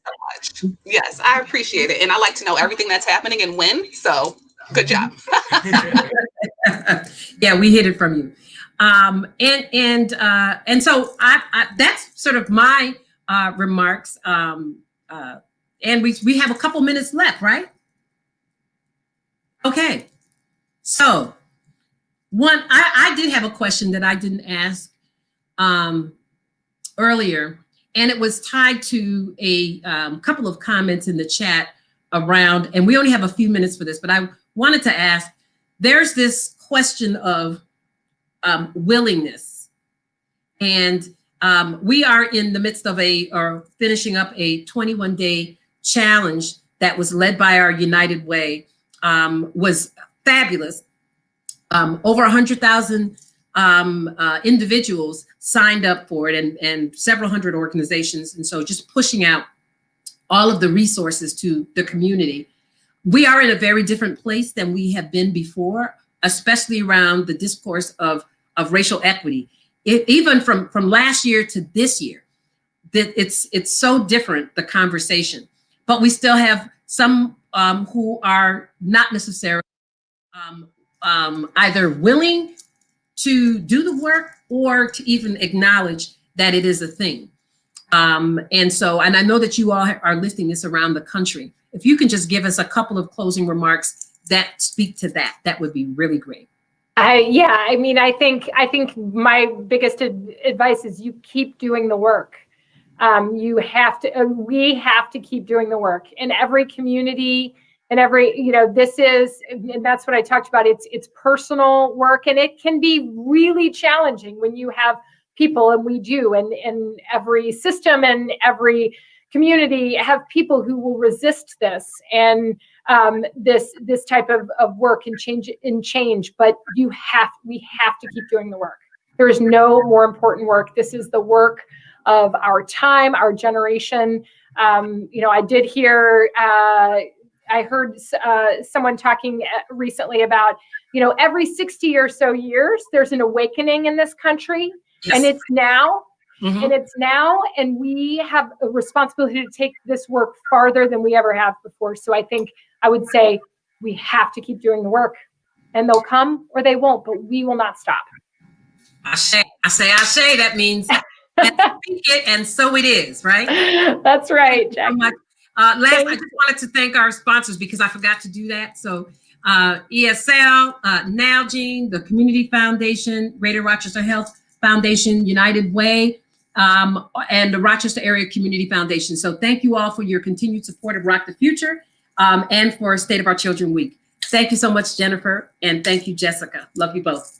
so much. Yes, I appreciate it. And I like to know everything that's happening and when. So good job. Yeah, we hid it from you. And so I that's sort of my remarks. And we have a couple minutes left, right? Okay. So I did have a question that I didn't ask earlier, and it was tied to a couple of comments in the chat around, and we only have a few minutes for this, but I wanted to ask, there's this question of willingness. And we are in the midst of finishing up a 21-day challenge that was led by our United Way, was fabulous. Over 100,000 individuals signed up for it, and several hundred organizations. And so just pushing out all of the resources to the community. We are in a very different place than we have been before, especially around the discourse of racial equity. Even from last year to this year, that it's so different, the conversation. But we still have some who are not necessarily either willing to do the work or to even acknowledge that it is a thing. And I know that you all are lifting this around the country. If you can just give us a couple of closing remarks that speak to that, that would be really great. Yeah, I mean, I think my biggest advice is you keep doing the work. You have to, we have to keep doing the work in every community and every, this is, and that's what I talked about. It's personal work, and it can be really challenging when you have people, and we do, and every system and every community have people who will resist this and this type of work and change. But we have to keep doing the work. There is no more important work. This is the work of our time, our generation. I did hear, I heard someone talking recently about, every 60 or so years, there's an awakening in this country. Yes. And it's now. Mm-hmm. And it's now, and we have a responsibility to take this work farther than we ever have before. So I would say we have to keep doing the work, and they'll come or they won't, but we will not stop. I say, that means and so it is, right? That's right, Jack. Last, I just wanted to thank our sponsors because I forgot to do that. So ESL, Nalgene, the Community Foundation, Greater Rochester Health Foundation, United Way, and the Rochester Area Community Foundation. So thank you all for your continued support of Rock the Future and for State of Our Children Week. Thank you so much, Jennifer, and thank you, Jessica. Love you both.